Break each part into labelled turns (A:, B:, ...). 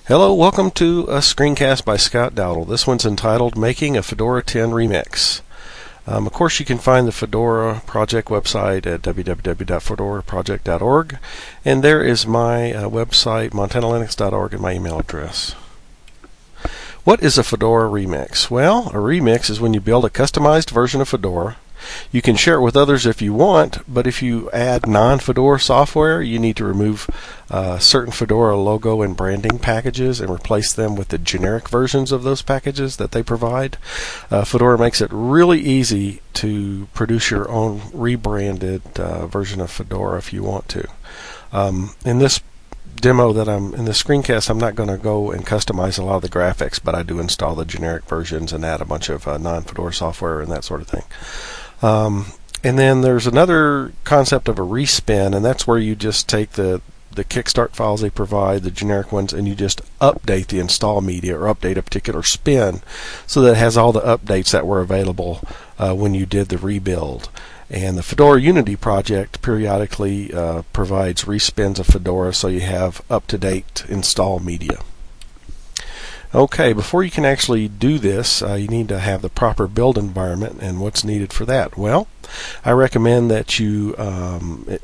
A: Hello, welcome to a screencast by Dowdle. This one's entitled Making a Fedora 10 Remix. Of course, you can find the Fedora project website at www.fedoraproject.org, and there is my website, montanalinux.org, and my email address. What is a Fedora remix? Well, a remix is when you build a customized version of Fedora. You can share it with others if you want, but if you add non-Fedora software, you need to remove certain Fedora logo and branding packages and replace them with the generic versions of those packages that they provide. Fedora makes it really easy to produce your own rebranded version of Fedora if you want to. In this demo that I'm in the screencast, I'm not going to go and customize a lot of the graphics, but I do install the generic versions and add a bunch of non-Fedora software and that sort of thing. And then there's another concept of a respin, and that's where you just take the Kickstart files they provide, the generic ones, and you just update the install media or update a particular spin so that it has all the updates that were available when you did the rebuild. And the Fedora Unity project periodically provides respins of Fedora so you have up-to-date install media. Okay, before you can actually do this, you need to have the proper build environment, and what's needed for that? Well, I recommend that you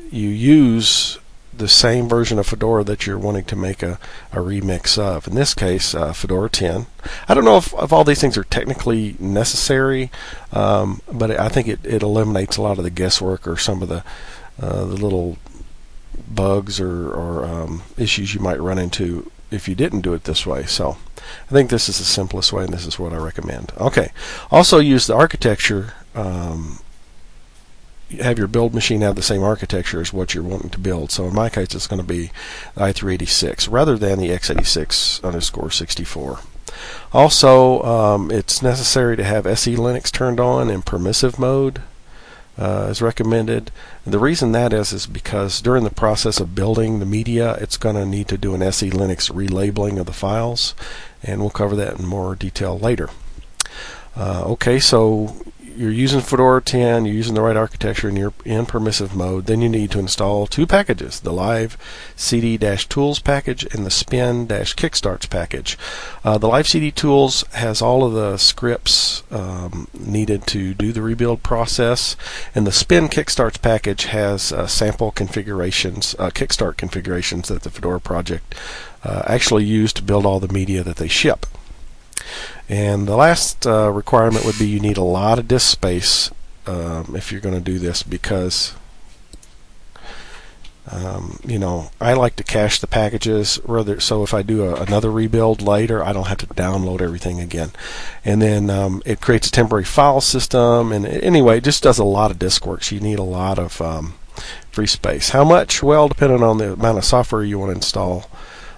A: use the same version of Fedora that you're wanting to make a remix of. In this case, Fedora 10. I don't know if all these things are technically necessary, but I think it eliminates a lot of the guesswork or some of the little bugs or issues you might run into if you didn't do it this way. So I think this is the simplest way, and this is what I recommend. Okay, also use the architecture. Have your build machine have the same architecture as what you're wanting to build. So in my case, it's going to be i386 rather than the x86_64. Also, it's necessary to have SE Linux turned on in permissive mode as recommended. And the reason that is because during the process of building the media, it's going to need to do an SE Linux relabeling of the files, and we'll cover that in more detail later. Okay, so you're using Fedora 10, you're using the right architecture, and you're in permissive mode. Then you need to install two packages, the LiveDVD-tools package and the spin-kickstarts package. The LiveDVD tools has all of the scripts needed to do the rebuild process, and the spin-kickstarts package has sample configurations, Kickstart configurations that the Fedora project actually used to build all the media that they ship. And the last requirement would be you need a lot of disk space if you're going to do this, because I like to cache the packages so if I do another rebuild later, I don't have to download everything again. And then it creates a temporary file system, and anyway, it just does a lot of disk work, so you need a lot of free space. How much? Well, depending on the amount of software you want to install,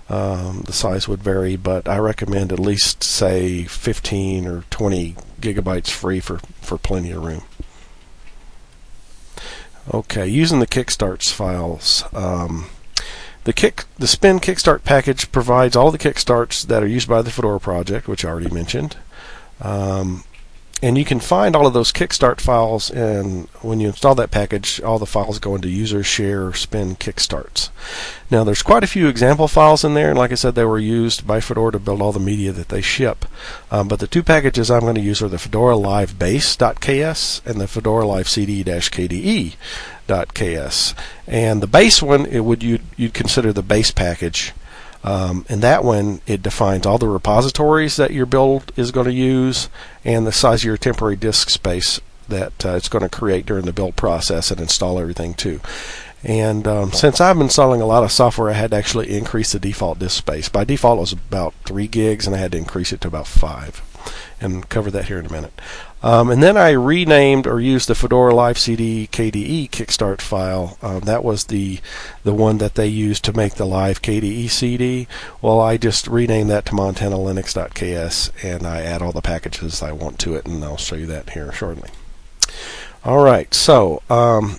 A: the size would vary, but I recommend at least, say, 15 or 20 gigabytes free for plenty of room. Okay, using the Kickstarts files. The spin Kickstart package provides all the Kickstarts that are used by the Fedora project, which I already mentioned. And you can find all of those Kickstart files, and when you install that package, all the files go into user share spin Kickstarts. Now, there's quite a few example files in there, and like I said, they were used by Fedora to build all the media that they ship. But the two packages I'm going to use are the Fedora Live Base.ks and the Fedora Live CD-KDE.ks. And the base one, you'd consider the base package. And that one, it defines all the repositories that your build is going to use and the size of your temporary disk space that it's going to create during the build process and install everything to. And since I'm installing a lot of software, I had to actually increase the default disk space. By default, it was about 3 gigs, and I had to increase it to about 5. And cover that here in a minute. And then I renamed or used the Fedora Live CD KDE Kickstart file. That was the one that they used to make the Live KDE CD. Well, I just renamed that to montanalinux.ks, and I add all the packages I want to it, and I'll show you that here shortly. Alright, so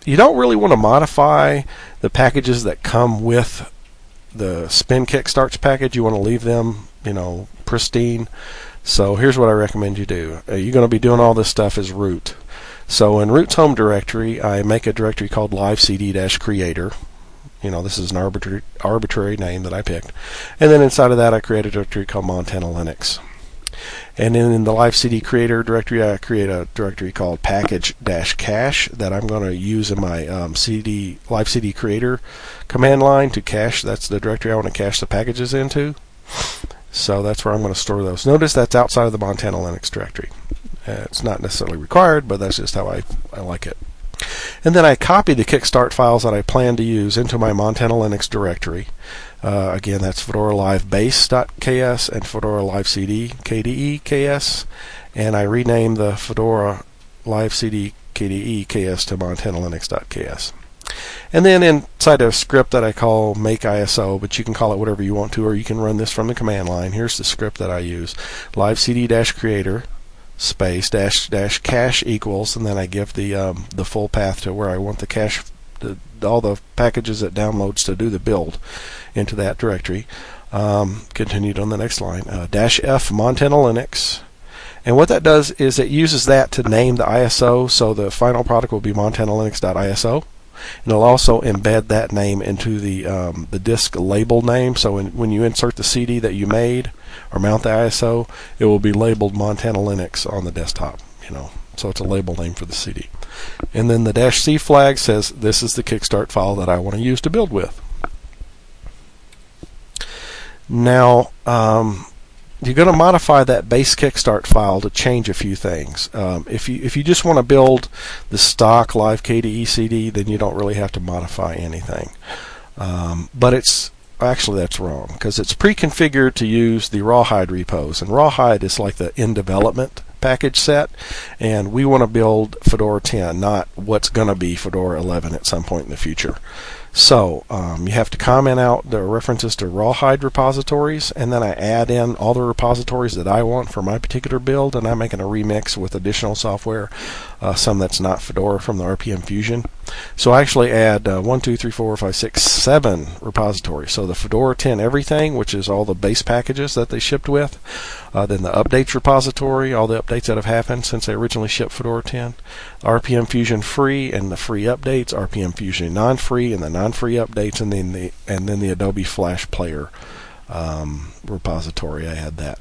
A: you don't really want to modify the packages that come with the spin Kickstarts package. You want to leave them, pristine. So here's what I recommend you do. You're going to be doing all this stuff as root. So in root's home directory, I make a directory called livecd-creator. this is an arbitrary name that I picked. And then inside of that, I create a directory called Montana Linux. And then in the LiveDVD creator directory, I create a directory called package-cache that I'm going to use in my LiveDVD creator command line to cache. That's the directory I want to cache the packages into. So that's where I'm going to store those. Notice that's outside of the Montana Linux directory. It's not necessarily required, but that's just how I like it. And then I copy the Kickstart files that I plan to use into my Montana Linux directory. Again, that's Fedora Live Base.ks and Fedora LiveDVD KDE.ks, and I rename the Fedora LiveDVD KDE.ks to Montana Linux.ks. And then inside a script that I call make ISO, but you can call it whatever you want to, or you can run this from the command line. Here's the script that I use: LiveDVD-creator space dash cache equals, and then I give the full path to where I want the cache, all the packages it downloads to do the build into that directory. Continued on the next line, dash F Montana Linux. And what that does is it uses that to name the ISO, so the final product will be Montana Linux.iso. And it'll also embed that name into the disk label name. So when you insert the CD that you made or mount the ISO, it will be labeled Montana Linux on the desktop. So it's a label name for the CD. And then the -C flag says this is the Kickstart file that I want to use to build with. Now, you're going to modify that base Kickstart file to change a few things. If you just want to build the stock Live KDE CD, then you don't really have to modify anything. But actually that's wrong, because it's pre-configured to use the Rawhide repos, and Rawhide is like the in development package set, and we want to build Fedora 10, not what's going to be Fedora 11 at some point in the future. So you have to comment out the references to Rawhide repositories, and then I add in all the repositories that I want for my particular build, and I'm making a remix with additional software, some that's not Fedora from the RPM Fusion. So I actually add 1, 2, 3, 4, 5, 6, 7 repositories. So the Fedora 10 everything, which is all the base packages that they shipped with, then the updates repository, all the updates that have happened since they originally shipped Fedora 10, RPM Fusion free and the free updates, RPM Fusion non-free and the non-free updates, and then the Adobe Flash Player repository. I had that.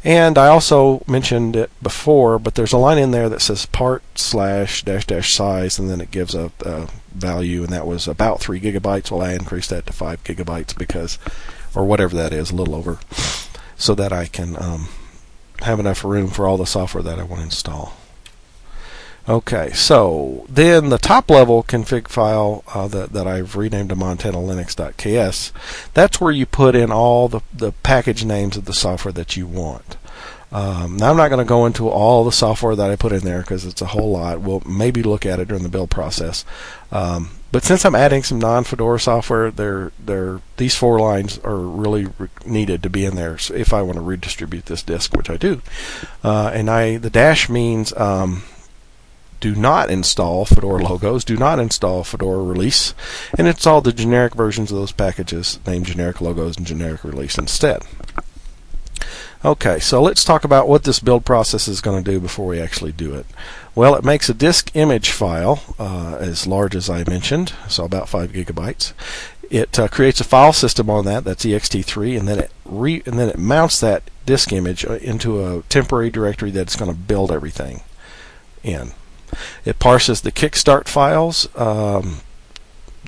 A: And I also mentioned it before, but there's a line in there that says part/-- size, and then it gives a value, and that was about 3 gigabytes. Well, I increased that to 5 gigabytes because, or whatever that is, a little over, so that I can have enough room for all the software that I want to install. Okay, so then the top level config file that I've renamed to Montana Linux.ks, that's where you put in all the package names of the software that you want. Now I'm not going to go into all the software that I put in there because it's a whole lot. We'll maybe look at it during the build process. But since I'm adding some non-Fedora software, these 4 lines are really needed to be in there if I want to redistribute this disk, which I do. And the dash means do not install Fedora logos, do not install Fedora release, and install the generic versions of those packages named generic logos and generic release instead. Okay, so let's talk about what this build process is going to do before we actually do it. Well, it makes a disk image file as large as I mentioned, so about 5 gigabytes. It creates a file system on that, that's ext3, and then it mounts that disk image into a temporary directory that's going to build everything in. It parses the Kickstart files,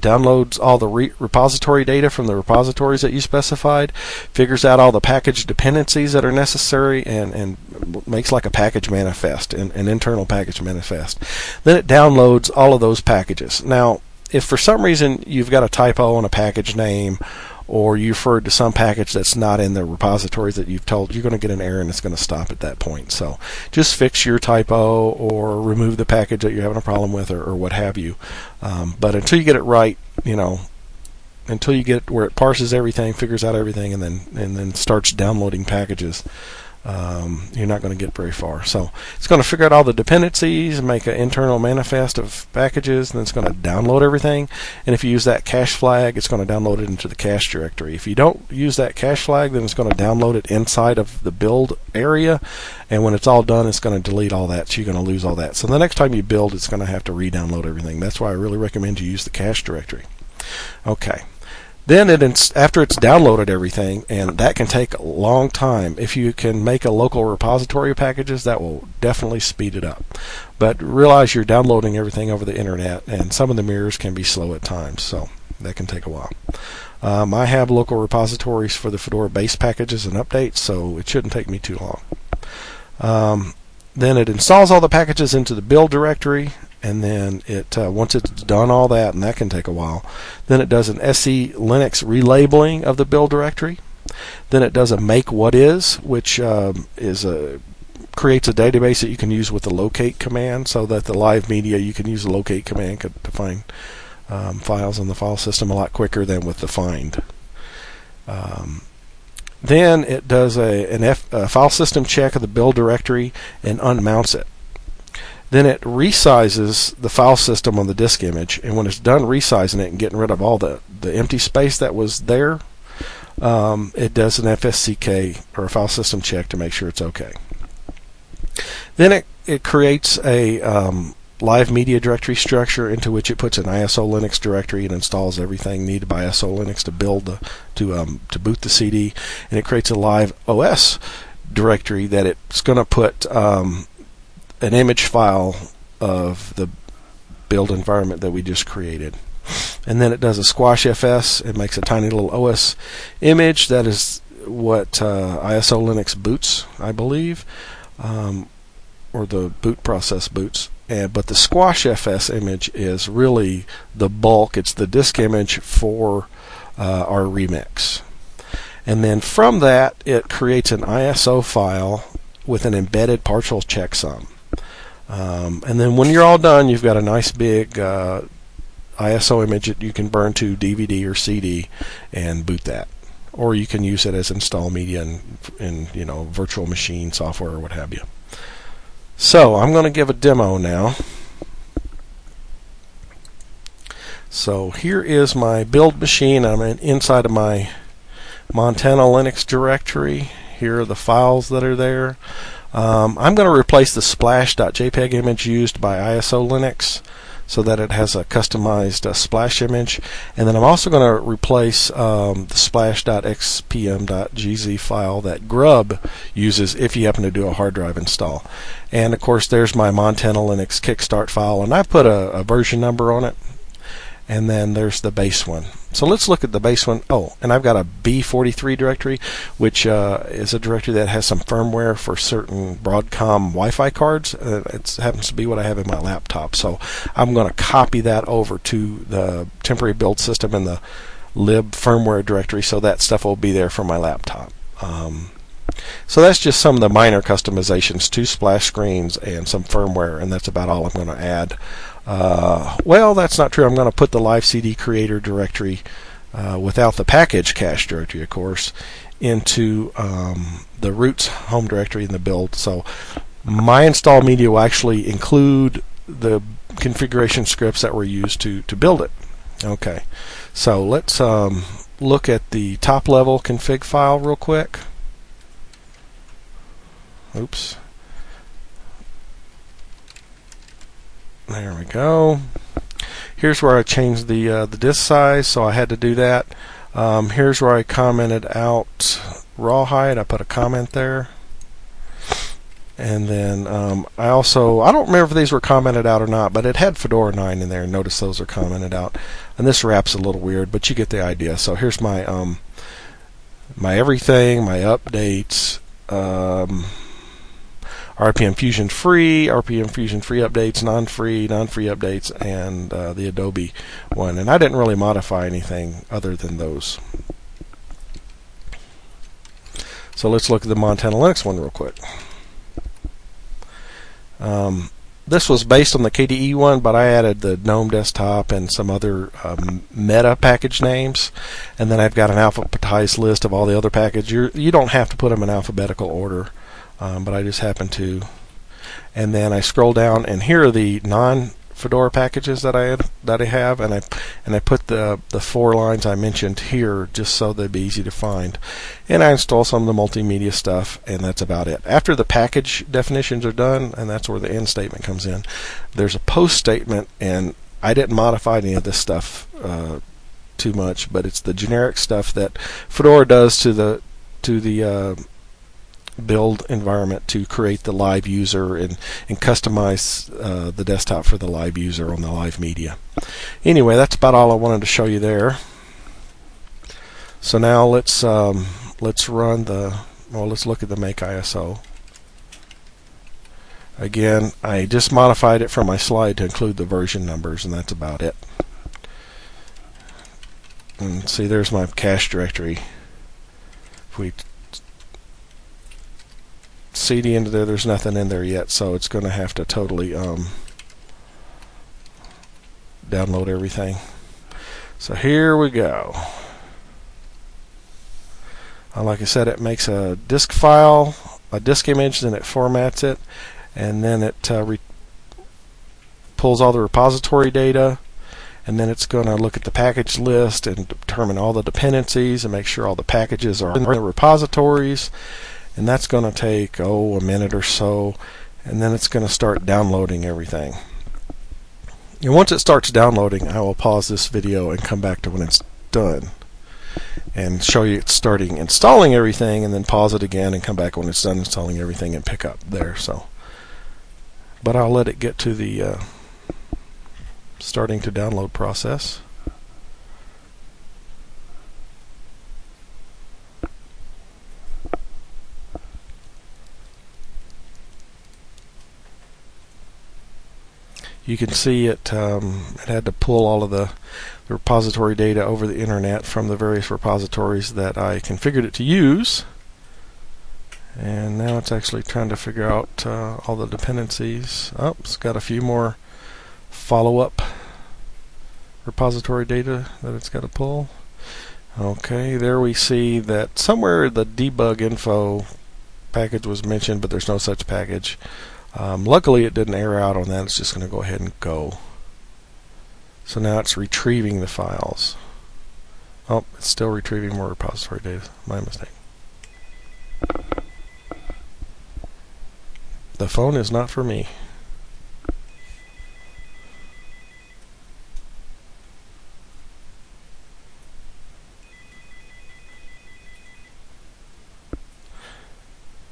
A: downloads all the repository data from the repositories that you specified, figures out all the package dependencies that are necessary, and makes like a package manifest, an internal package manifest. Then it downloads all of those packages. Now, if for some reason you've got a typo on a package name, or you referred to some package that's not in the repositories that you've told, you're going to get an error and it's going to stop at that point. So just fix your typo or remove the package that you're having a problem with, or what have you. But until you get it right, until you get where it parses everything, figures out everything, and then starts downloading packages, you're not going to get very far. So it's going to figure out all the dependencies, make an internal manifest of packages, and then it's going to download everything. And if you use that cache flag, it's going to download it into the cache directory. If you don't use that cache flag, then it's going to download it inside of the build area, and when it's all done, it's going to delete all that, so you're going to lose all that. So the next time you build, it's going to have to re-download everything. That's why I really recommend you use the cache directory. Okay, Then after it's downloaded everything, and that can take a long time. If you can make a local repository of packages, that will definitely speed it up. But realize you're downloading everything over the internet, and some of the mirrors can be slow at times, so that can take a while. I have local repositories for the Fedora base packages and updates, so it shouldn't take me too long. Then it installs all the packages into the build directory, and then once it's done all that, and that can take a while, then it does an SE Linux relabeling of the build directory. Then it does a make what is, which creates a database that you can use with the locate command, so that the live media, you can use the locate command to find files in the file system a lot quicker than with the find. Then it does a file system check of the build directory and unmounts it. Then it resizes the file system on the disk image, and when it's done resizing it and getting rid of all the empty space that was there, it does an FSCK, or a file system check, to make sure it's okay. Then it creates a live media directory structure into which it puts an ISO Linux directory and installs everything needed by ISO Linux to build to boot the CD, and it creates a live OS directory that it's going to put an image file of the build environment that we just created. And then it does a squash FS. It makes a tiny little OS image. That is what ISO Linux boots, I believe, or the boot process boots. But the squash FS image is really the bulk. It's the disk image for our remix. And then from that, it creates an ISO file with an embedded partial checksum. And then when you're all done, you've got a nice big ISO image that you can burn to DVD or CD and boot that. Or you can use it as install media in virtual machine software or what have you. So I'm going to give a demo now. So here is my build machine. I'm inside of my Montana Linux directory. Here are the files that are there. I'm going to replace the splash.jpg image used by ISO Linux so that it has a customized splash image, and then I'm also going to replace the splash.xpm.gz file that Grub uses if you happen to do a hard drive install. And of course there's my Montana Linux Kickstart file, and I put a version number on it, and then there's the base one. So let's look at the base one. Oh, and I've got a B43 directory, which is a directory that has some firmware for certain Broadcom Wi-Fi cards. It happens to be what I have in my laptop. So I'm going to copy that over to the temporary build system in the lib firmware directory, so that stuff will be there for my laptop. So that's just some of the minor customizations, 2 splash screens and some firmware, and that's about all I'm going to add. Well, that's not true. I'm going to put the live CD creator directory without the package cache directory, of course, into the roots home directory in the build. So my install media will actually include the configuration scripts that were used to build it. Okay, so let's look at the top level config file real quick. Oops. There we go. Here's where I changed the disk size, so I had to do that. Here's where I commented out rawhide. I put a comment there. And then I don't remember if these were commented out or not, but it had Fedora 9 in there. Notice those are commented out. And this wrap's a little weird, but you get the idea. So here's my my everything, my updates, RPM Fusion free updates, non-free updates, and the Adobe one. And I didn't really modify anything other than those. So let's look at the Montana Linux one real quick. This was based on the KDE one, but I added the GNOME desktop and some other meta package names, and then I've got an alphabetized list of all the other packages. You don't have to put them in alphabetical order, but I just happen to. And then I scroll down, and here are the non-Fedora packages that I have, and I put the 4 lines I mentioned here just so they'd be easy to find. And I install some of the multimedia stuff, and that's about it. After the package definitions are done, and that's where the end statement comes in, there's a post statement, and I didn't modify any of this stuff too much, but it's the generic stuff that Fedora does to the build environment to create the live user and customize the desktop for the live user on the live media. Anyway, that's about all I wanted to show you there. So now let's run let's look at the make ISO. Again, I just modified it from my slide to include the version numbers, and that's about it. And see, there's my cache directory. If we CD into there, there's nothing in there yet, so it's going to have to totally download everything. So here we go. Like I said, it makes a disk file, a disk image, then it formats it, and then it pulls all the repository data, and then it's going to look at the package list and determine all the dependencies and make sure all the packages are in the repositories, and that's going to take a minute or so, and then it's going to start downloading everything. And once it starts downloading, I will pause this video and come back to when it's done and show you it starting installing everything, and then pause it again and come back when it's done installing everything and pick up there. But I'll let it get to the starting to download process. You can see it had to pull all of the repository data over the internet from the various repositories that I configured it to use. And now it's actually trying to figure out all the dependencies. Oh, it's got a few more follow-up repository data that it's got to pull. Okay, there we see that somewhere the debug info package was mentioned, but there's no such package. Luckily it didn't error out on that. It's just going to go ahead and go. So now it's retrieving the files. Oh, it's still retrieving more repository data. My mistake. The phone is not for me.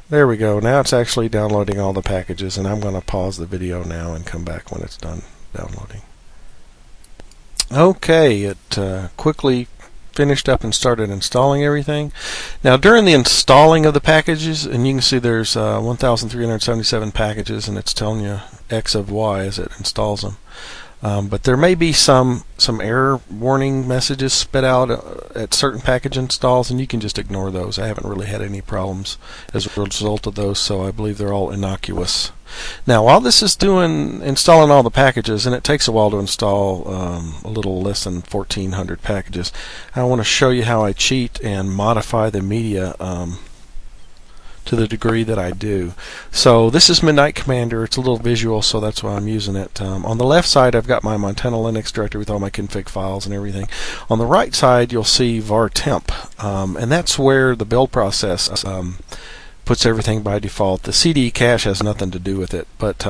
A: There we go. Now it's actually downloading all the packages, and I'm going to pause the video now and come back when it's done downloading. Okay, it quickly finished up and started installing everything. Now during the installing of the packages, and you can see there's 1,377 packages, and it's telling you X of Y as it installs them. But there may be some error warning messages spit out at certain package installs, and you can just ignore those. I haven't really had any problems as a result of those, so I believe they're all innocuous. Now while this is installing all the packages, and it takes a while to install a little less than 1,400 packages, I want to show you how I cheat and modify the media to the degree that I do. So this is Midnight Commander. It's a little visual, so that's why I'm using it. On the left side I've got my Montana Linux directory with all my config files and everything. On the right side you'll see var temp, and that's where the build process puts everything by default. The CD cache has nothing to do with it, but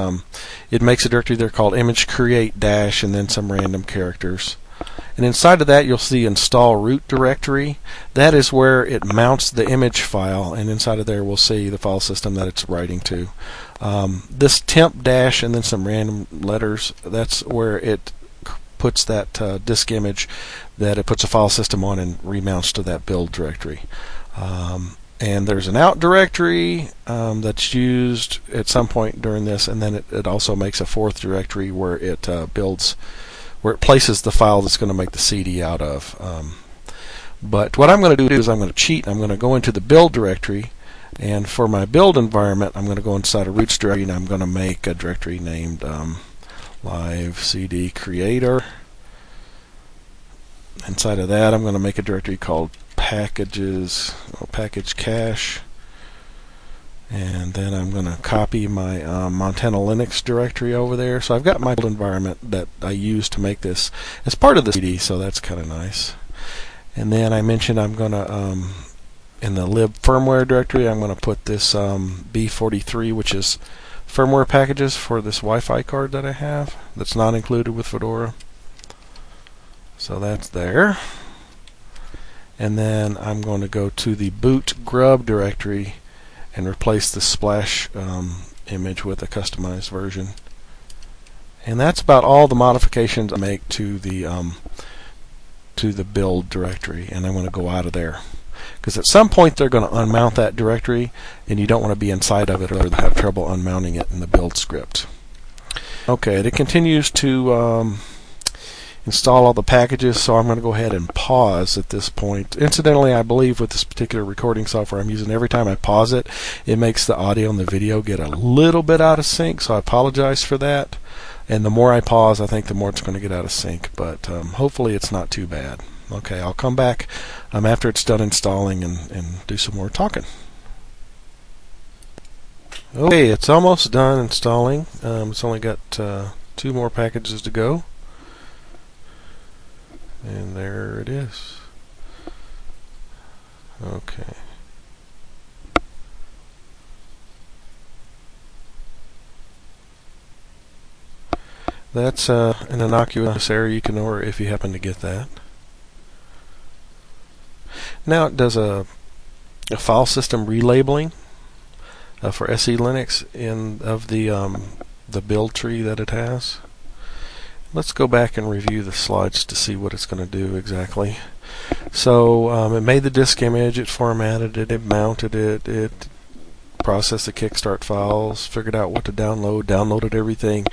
A: it makes a directory there called image create dash and then some random characters. And inside of that you'll see install root directory. That is where it mounts the image file, and inside of there we'll see the file system that it's writing to. This temp dash and then some random letters, that's where it puts that disk image that it puts a file system on and remounts to that build directory. And there's an out directory that's used at some point during this, and then it also makes a fourth directory where it where it places the file that's going to make the CD out of. But what I'm going to do is I'm going to cheat. I'm going to go into the build directory, and for my build environment I'm going to go inside a roots directory, and I'm going to make a directory named LiveDVD creator. Inside of that I'm going to make a directory called packages, package cache, and then I'm going to copy my Montana Linux directory over there. So I've got my build environment that I use to make this as part of the CD, so that's kind of nice. And then I mentioned I'm going to in the lib firmware directory I'm going to put this B43, which is firmware packages for this Wi-Fi card that I have that's not included with Fedora. So that's there. and then I'm going to go to the boot grub directory and replace the splash image with a customized version. And that's about all the modifications I make to the build directory, and I'm going to go out of there. Because at some point they're going to unmount that directory, and you don't want to be inside of it or have trouble unmounting it in the build script. Okay, it continues to install all the packages, so I'm going to go ahead and pause at this point. Incidentally, I believe with this particular recording software I'm using, every time I pause it, it makes the audio and the video get a little bit out of sync, so I apologize for that. And the more I pause, I think the more it's going to get out of sync, but hopefully it's not too bad. Okay, I'll come back after it's done installing and do some more talking. Okay, it's almost done installing. It's only got 2 more packages to go. And there it is. Okay. That's an innocuous error you can ignore if you happen to get that. Now it does a file system relabeling for SE Linux of the build tree that it has. Let's go back and review the slides to see what it's going to do exactly. So it made the disk image, it formatted it, it mounted it, it processed the Kickstart files, figured out what to download, downloaded everything,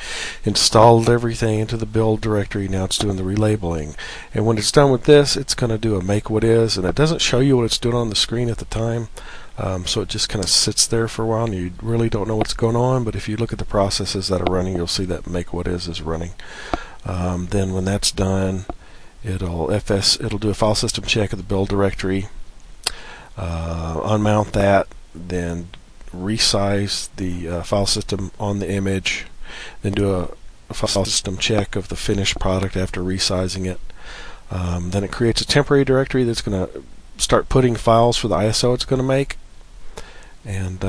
A: installed everything into the build directory. Now it's doing the relabeling. And when it's done with this, it's going to do a make what is, and it doesn't show you what it's doing on the screen at the time. So it just kind of sits there for a while and you really don't know what's going on, but if you look at the processes that are running, you'll see that make what is running. Then when that's done, it'll do a file system check of the build directory, unmount that, then resize the file system on the image, then do a file system check of the finished product after resizing it. Then it creates a temporary directory that's going to start putting files for the ISO it's going to make, and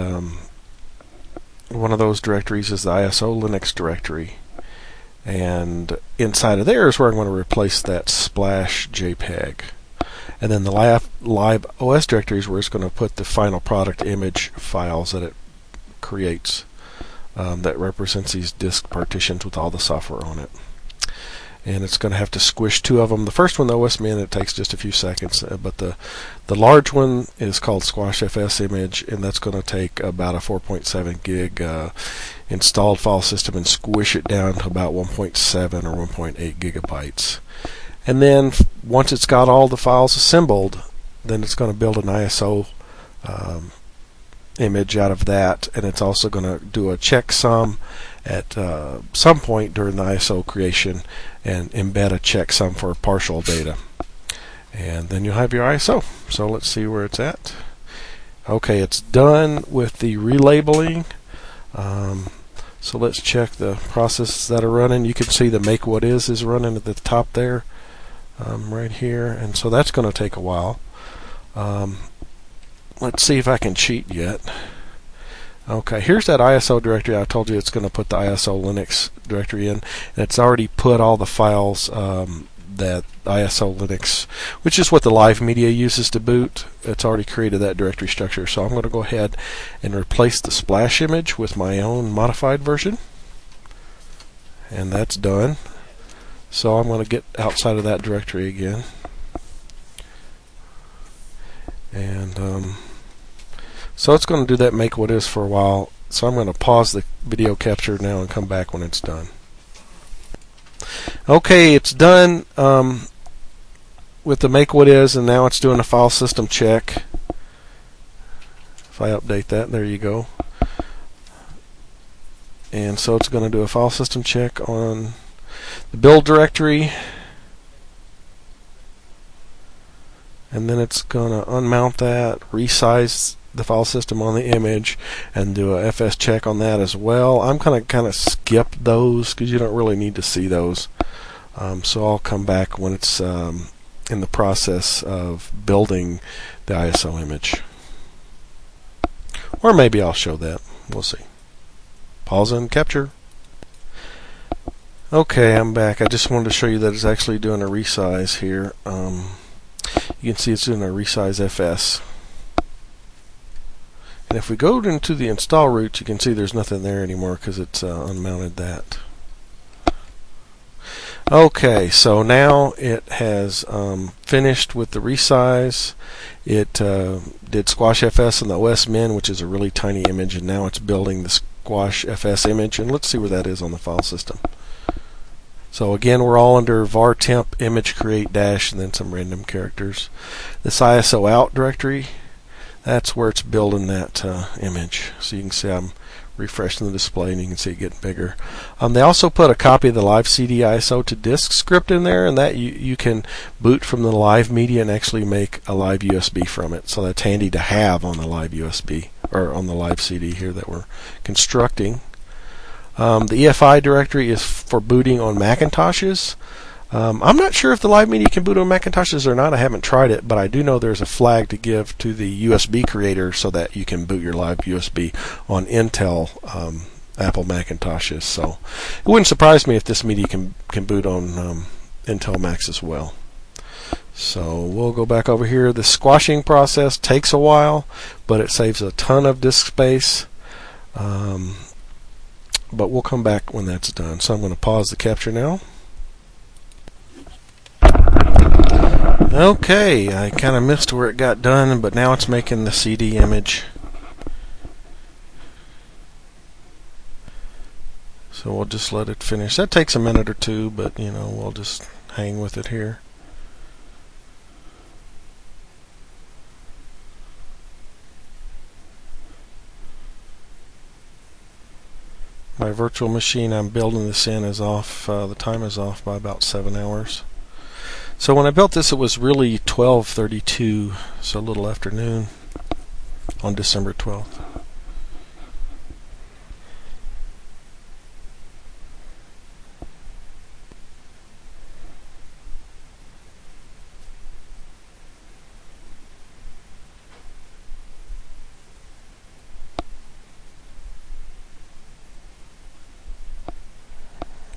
A: one of those directories is the ISO Linux directory, and inside of there is where I'm going to replace that splash JPEG. And then the live OS directory is where it's going to put the final product image files that it creates, that represents these disk partitions with all the software on it. And it's going to have to squish 2 of them. The first one, the OS-min, it takes just a few seconds, but the large one is called SquashFS image, and that's going to take about a 4.7 gig installed file system and squish it down to about 1.7 or 1.8 gigabytes. And then once it's got all the files assembled, then it's going to build an ISO image out of that, and it's also going to do a checksum at some point during the ISO creation and embed a checksum for partial data. And then you'll have your ISO. So let's see where it's at. Okay, it's done with the relabeling. So let's check the processes that are running. You can see the make what is running at the top there, right here, and so that's going to take a while. Let's see if I can cheat yet. Okay, here's that ISO directory I told you it's going to put the ISO Linux directory in, and it's already put all the files that ISO Linux, which is what the live media uses to boot. It's already created that directory structure, so I'm going to go ahead and replace the splash image with my own modified version, and that's done. So I'm going to get outside of that directory again, and so it's going to do that make what is for a while. So I'm going to pause the video capture now and come back when it's done. Okay, it's done with the make what is, and now it's doing a file system check. If I update that, there you go. And so it's going to do a file system check on the build directory, and then it's going to unmount that, resize the file system on the image, and do a FS check on that as well. I'm going to kind of skip those because you don't really need to see those. So I'll come back when it's in the process of building the ISO image. Or maybe I'll show that. We'll see. Pause and capture. Okay, I'm back. I just wanted to show you that it's actually doing a resize here. You can see it's in a resize FS. And if we go into the install route, you can see there's nothing there anymore because it's unmounted that. Okay, so now it has finished with the resize. It did Squash FS and the OS min, which is a really tiny image, and now it's building the Squash FS image, and let's see where that is on the file system. So again, we're all under var temp image create dash and then some random characters. This ISO out directory, that's where it's building that image. So you can see I'm refreshing the display and you can see it getting bigger. They also put a copy of the LiveDVD ISO to disk script in there, and that you can boot from the live media and actually make a live USB from it. So that's handy to have on the live USB or on the live CD here that we're constructing. The EFI directory is for booting on Macintoshes. I'm not sure if the live media can boot on Macintoshes or not. I haven't tried it, but I do know there's a flag to give to the USB creator so that you can boot your live USB on Intel Apple Macintoshes. So it wouldn't surprise me if this media can boot on Intel Macs as well. So we'll go back over here. The squashing process takes a while, but it saves a ton of disk space. But we'll come back when that's done. So I'm going to pause the capture now. Okay, I kind of missed where it got done, but now it's making the CD image. So we'll just let it finish. That takes a minute or two, but you know, we'll just hang with it here. My virtual machine I'm building this in is off, the time is off by about 7 hours. So when I built this, it was really 12:32, so a little afternoon on December 12th.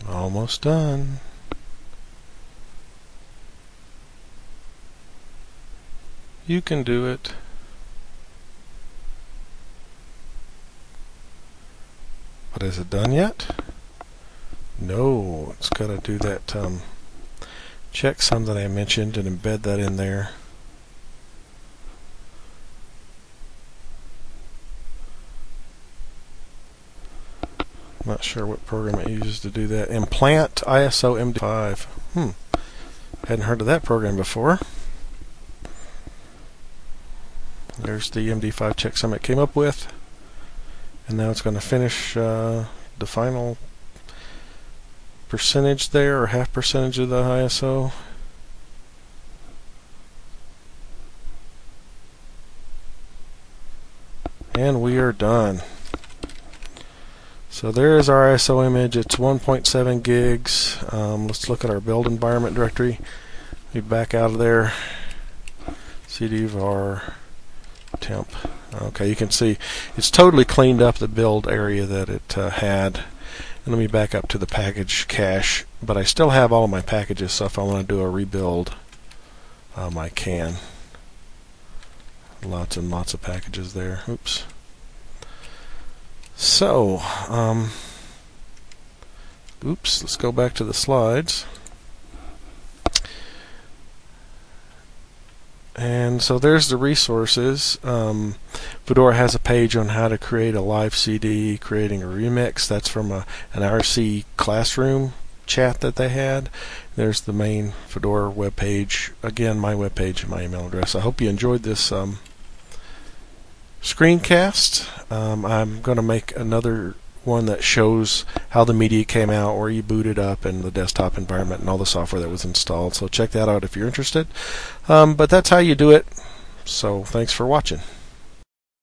A: Almost done. You can do it. But is it done yet? No, it's got to do that checksum that I mentioned and embed that in there. Not sure what program it uses to do that. Implant ISO MD5. Hadn't heard of that program before. There's the MD5 checksum it came up with. And now it's going to finish the final percentage there, or half percentage of the ISO. And we are done. So there is our ISO image. It's 1.7 gigs. Let's look at our build environment directory. We back out of there. CD var temp. Okay, you can see it's totally cleaned up the build area that it had. And let me back up to the package cache. But I still have all of my packages, so if I want to do a rebuild, I can. Lots and lots of packages there. Oops. So, let's go back to the slides. And so there's the resources. Fedora has a page on how to create a live CD, creating a remix. That's from an RC classroom chat that they had. There's the main Fedora web page. Again, my web page and my email address. I hope you enjoyed this screencast. I'm going to make another one that shows how the media came out, where you boot it up, and the desktop environment and all the software that was installed. So check that out if you're interested. But that's how you do it. So thanks for watching.